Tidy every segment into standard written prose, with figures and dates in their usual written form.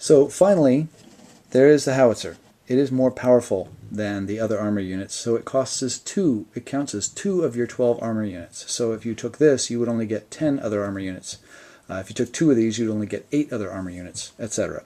So finally, there is the howitzer. It is more powerful than the other armor units, so it costs us 2. It counts as 2 of your 12 armor units. So if you took this, you would only get 10 other armor units. If you took 2 of these, you'd only get 8 other armor units, etc.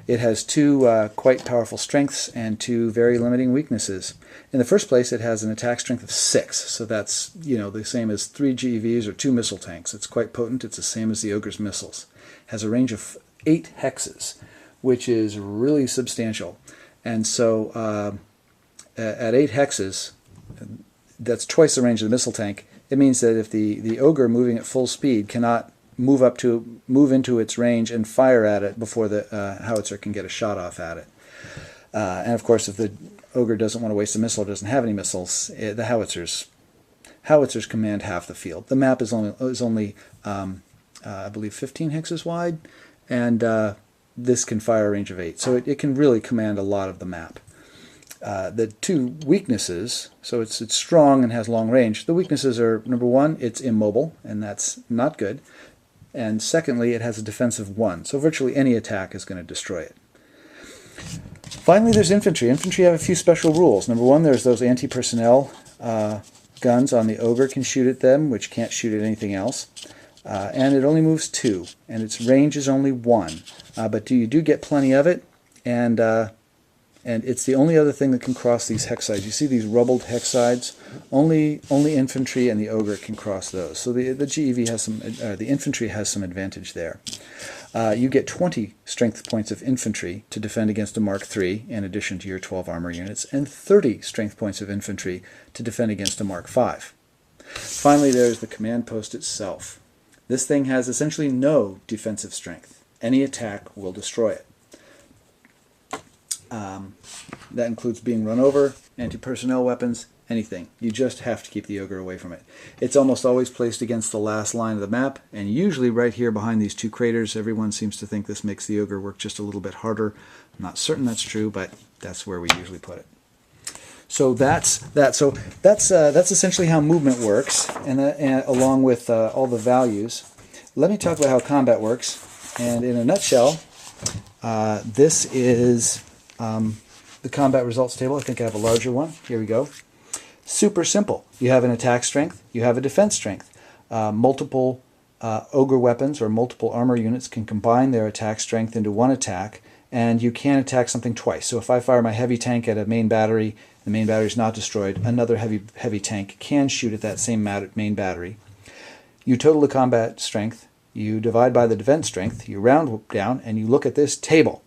It has 2 quite powerful strengths and 2 very limiting weaknesses. In the first place, it has an attack strength of 6, so that's the same as 3 GEVs or 2 missile tanks. It's quite potent. It's the same as the Ogre's missiles. It has a range of 8 hexes, which is really substantial. And so at 8 hexes, that's twice the range of the missile tank. It means that if the Ogre moving at full speed cannot move into its range and fire at it before the howitzer can get a shot off at it. And of course, if the Ogre doesn't want to waste a missile, doesn't have any missiles, the howitzers command half the field. The map is only I believe 15 hexes wide, and this can fire a range of 8, so it can really command a lot of the map. The 2 weaknesses, so it's strong and has long range. The weaknesses are, number 1, it's immobile, and that's not good. And secondly, it has a defense of 1, so virtually any attack is going to destroy it. Finally, there's infantry. Infantry have a few special rules. Number 1, there's those anti-personnel guns on the Ogre can shoot at them, which can't shoot at anything else. And it only moves 2, and its range is only 1. But you do get plenty of it, and it's the only other thing that can cross these hex sides. You see these rubbled hex sides? Only infantry and the Ogre can cross those. So the GEV has the infantry has some advantage there. You get 20 strength points of infantry to defend against a Mark III, in addition to your 12 armor units, and 30 strength points of infantry to defend against a Mark V. Finally, there's the command post itself. This thing has essentially no defensive strength. Any attack will destroy it. That includes being run over, anti-personnel weapons, anything. You just have to keep the Ogre away from it. It's almost always placed against the last line of the map, and usually right here behind these 2 craters. Everyone seems to think this makes the Ogre work just a little bit harder. I'm not certain that's true, but that's where we usually put it. So that's that. So that's essentially how movement works, and along with all the values. Let me talk about how combat works. And in a nutshell, this is the combat results table. I think I have a larger one. Here we go. Super simple. You have an attack strength. You have a defense strength. Multiple Ogre weapons or multiple armor units can combine their attack strength into one attack, and you can attack something twice. So if I fire my heavy tank at a main battery, the main battery is not destroyed, another heavy tank can shoot at that same main battery. You total the combat strength, you divide by the defense strength, you round down, and you look at this table.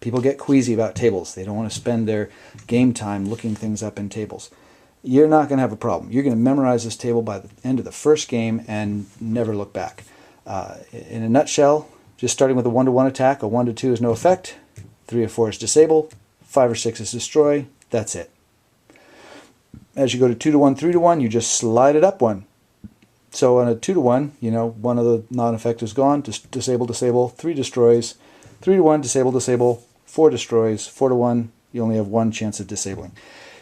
People get queasy about tables. They don't want to spend their game time looking things up in tables. You're not going to have a problem. You're going to memorize this table by the end of the first game and never look back. In a nutshell, just starting with a 1-to-1 attack, a 1-to-2 is no effect, 3 or 4 is disable, 5 or 6 is destroy. That's it. As you go to 2-to-1, 3-to-1, you just slide it up 1. So on a 2-to-1, one of the non-effect is gone, disable, disable, 3 destroys, 3-to-1, disable, disable, 4 destroys, 4-to-1, you only have 1 chance of disabling.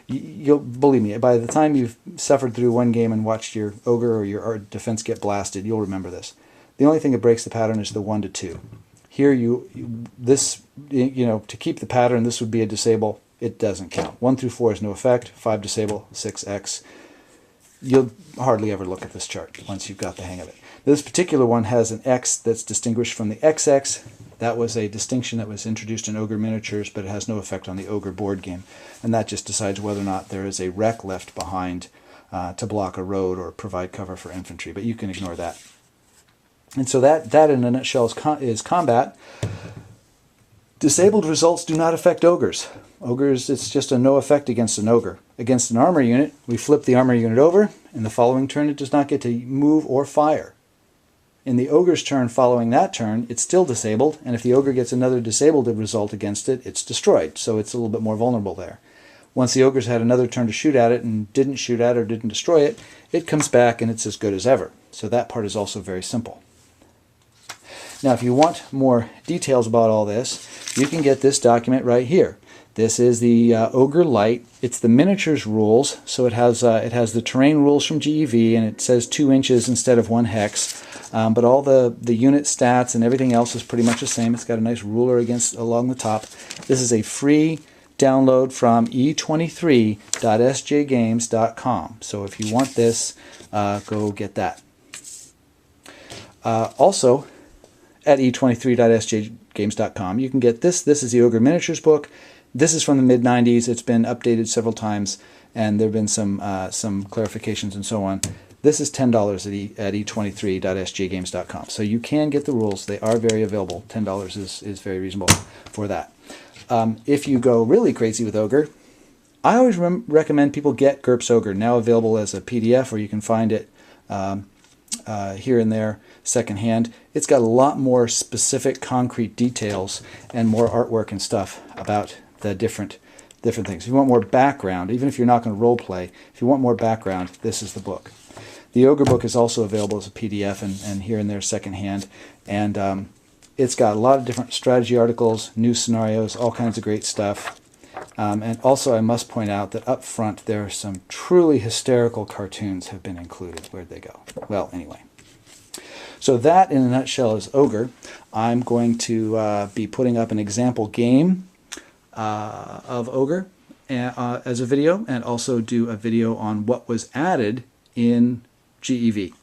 You'll believe me, by the time you've suffered through one game and watched your Ogre or your defense get blasted, you'll remember this. The only thing that breaks the pattern is the 1-to-2. Here, to keep the pattern, this would be a disable. It doesn't count. 1 through 4 is no effect. 5 disable, 6 X. You'll hardly ever look at this chart once you've got the hang of it. This particular one has an X that's distinguished from the XX. That was a distinction that was introduced in Ogre miniatures, but it has no effect on the Ogre board game. And that just decides whether or not there is a wreck left behind to block a road or provide cover for infantry. But you can ignore that. And so that in a nutshell is combat. Disabled results do not affect Ogres. Ogres, it's just a no effect against an Ogre. Against an armor unit, we flip the armor unit over. In the following turn, it does not get to move or fire. In the Ogre's turn following that turn, it's still disabled, and if the Ogre gets another disabled result against it, it's destroyed, so it's a little bit more vulnerable there. Once the Ogre's had another turn to shoot at it and didn't shoot at it or didn't destroy it, it comes back and it's as good as ever. So that part is also very simple. Now, if you want more details about all this, you can get this document right here. This is the Ogre Lite. It's the miniatures rules, so it has the terrain rules from GEV, and it says 2 inches instead of 1 hex. But all the unit stats and everything else is pretty much the same. It's got a nice ruler along the top. This is a free download from e23.sjgames.com. So if you want this, go get that. Also, at e23.sjgames.com, you can get this. This is the Ogre Miniatures book. This is from the mid-90s. It's been updated several times, and there have been some clarifications and so on. This is $10 at e23.sjgames.com. So you can get the rules. They are very available. $10 is very reasonable for that. If you go really crazy with Ogre, I always recommend people get GURPS Ogre, now available as a PDF, or you can find it here and there secondhand. It's got a lot more specific, concrete details and more artwork and stuff about the different things. If you want more background, even if you're not going to role play, if you want more background, this is the book. The Ogre book is also available as a PDF and here and there secondhand, and it's got a lot of different strategy articles, new scenarios, all kinds of great stuff. And also I must point out that up front there are some truly hysterical cartoons have been included. Where'd they go? Well, anyway. So that in a nutshell is Ogre. I'm going to be putting up an example game of Ogre as a video, and also do a video on what was added in GEV.